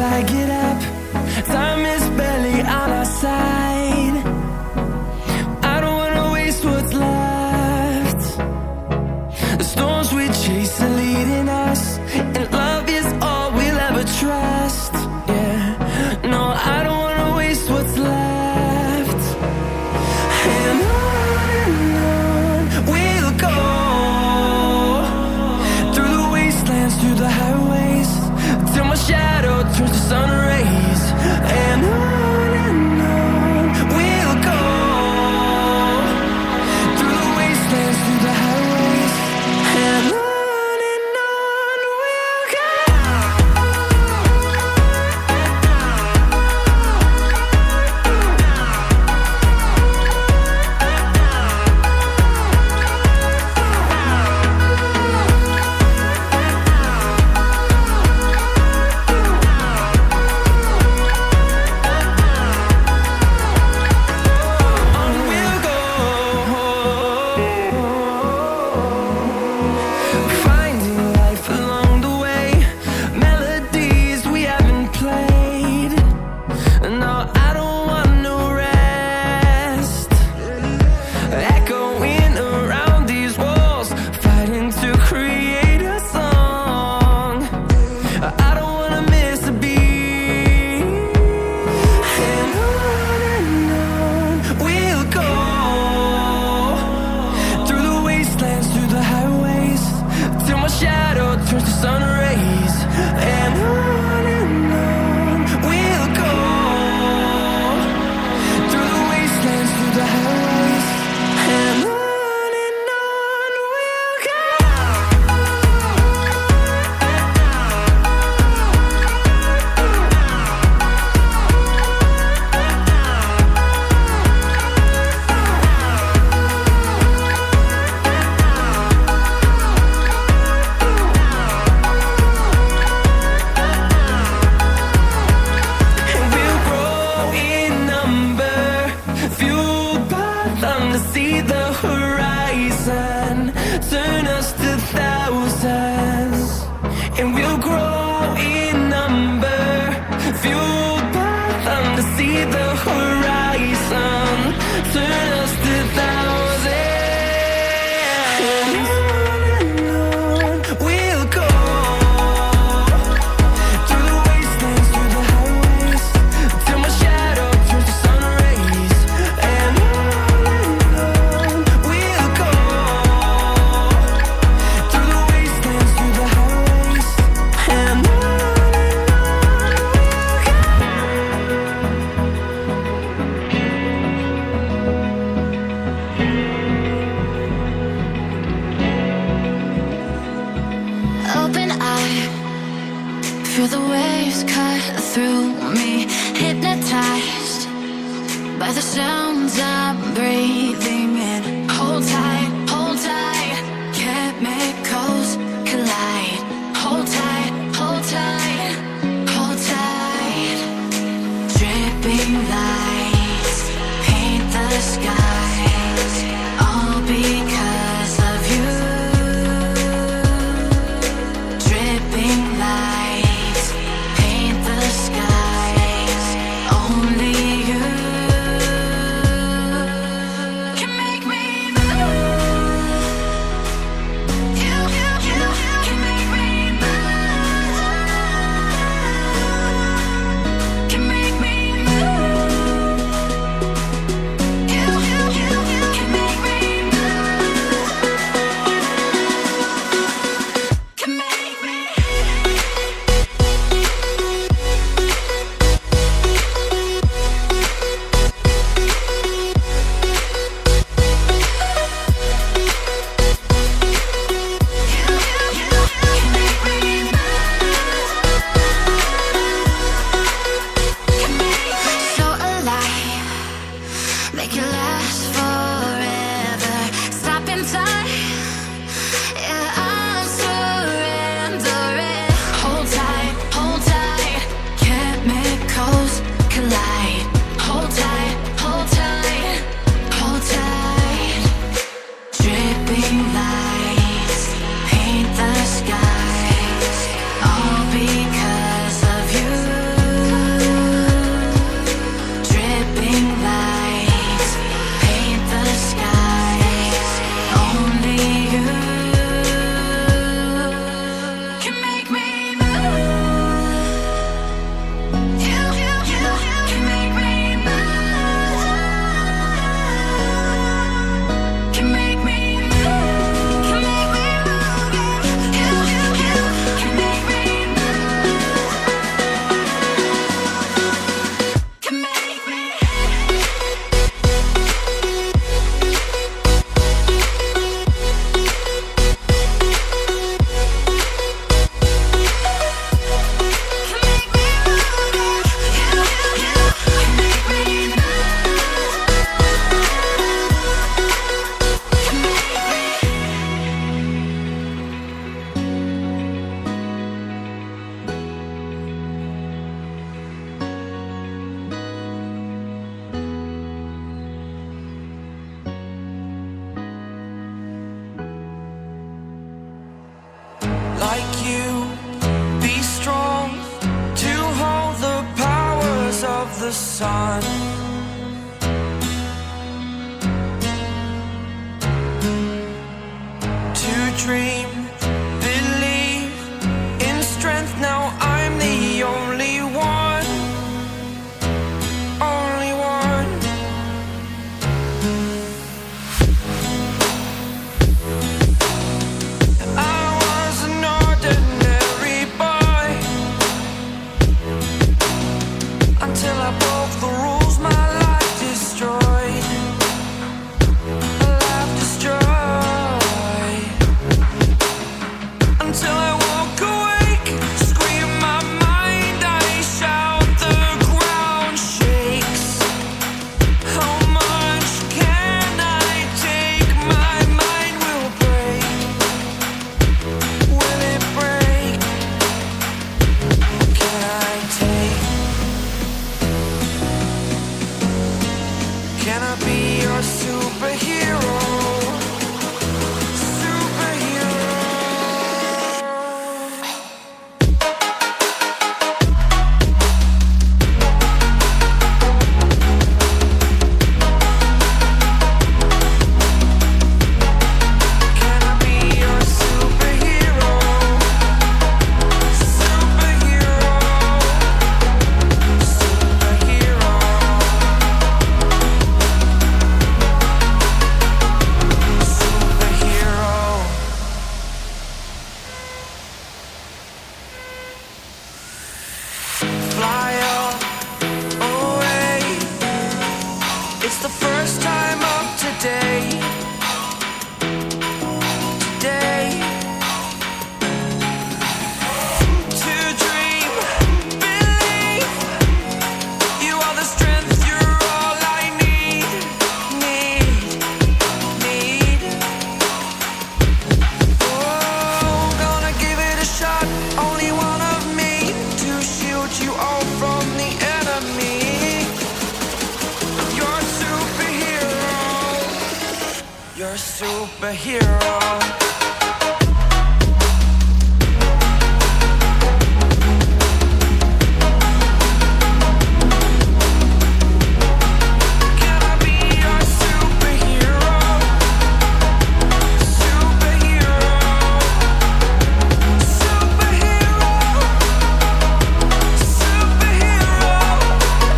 I get up. Time is barely on our side. I don't wanna waste what's left. The storms we chase are leading us, and love is all we'll ever trust. Yeah, no, I don't wanna waste what's left. And on we'll go, through the wastelands, through the highways, till my shadow turns to sun rays. And on we'll go, through the wastelands, through the highways, and on we'll go. Finding life along the way, melodies we haven't played. No, I don't want no rest. Echoing around these walls, fighting to create a song. I don't wanna miss a beat. And on we'll go, through the wastelands, through the highways, till my shadow turns to sun rays. And on we'll go, through the wastelands, through the highways, and on we'll go. And we'll grow in number, fueled by them to see the horizon, turn us to thousands. And we'll grow in number, fueled by them to see the horizon, turn us to thousands. And on we'll go, through the wastelands, through the highways, till my shadow turns to sun rays. And on we'll go, through the wastelands, through the highways, and on we'll go. Open eye, feel the waves cut through me, hypnotized by the sounds I'm breathing in. Hold tight, chemicals collide. Hold tight, hold tight, hold tight. Dripping lights paint the skies, all because of you. Dripping lights paint the skies, only you can make me move. You can make me move. Can make me move. You the sun. To dream, believe in strength. Now I'm the only one, only one. I was an ordinary boy until I broke the rules. My life destroyed, a life destroyed. Until I walk awake, scream my mind, I shout, the ground shakes. How much can I take? My mind will break. Will it break? What can I take? Can I be your superhero? Fly away. It's the first time of today. Today. To dream, believe. You are the strength, you're all I need. Oh, gonna give it a shot. Only one of me to shield you all from the enemy. You're a superhero. You're a superhero. Can I be your superhero? Superhero. Superhero. Superhero.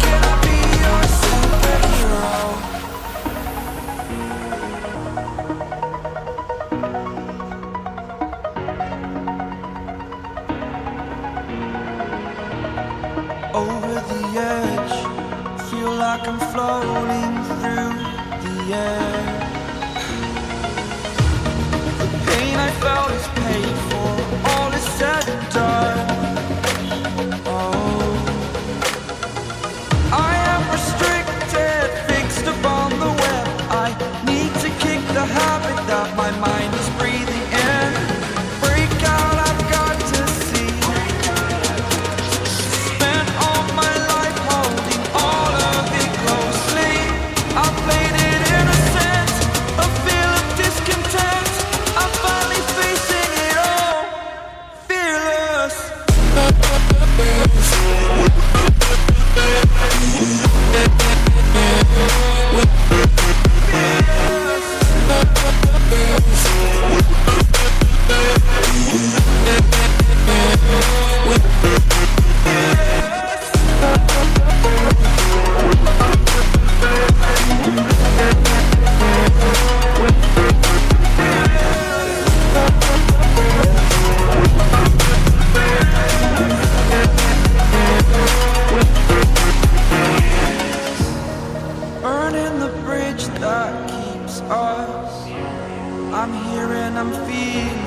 Can I be your superhero? Over the edge, feel like I'm floating through the air. The pain I felt is paid for, all is said and done. Oh, I am restricted, fixed upon the web. I need to kick the habit that my mind is breathing in. Break out, I've got to see. Spent all my life holding all of it closely. I played it innocent, a feel of discontent. I'm finally facing it all, fearless. Burning the bridge that keeps us. I'm here and I'm feeling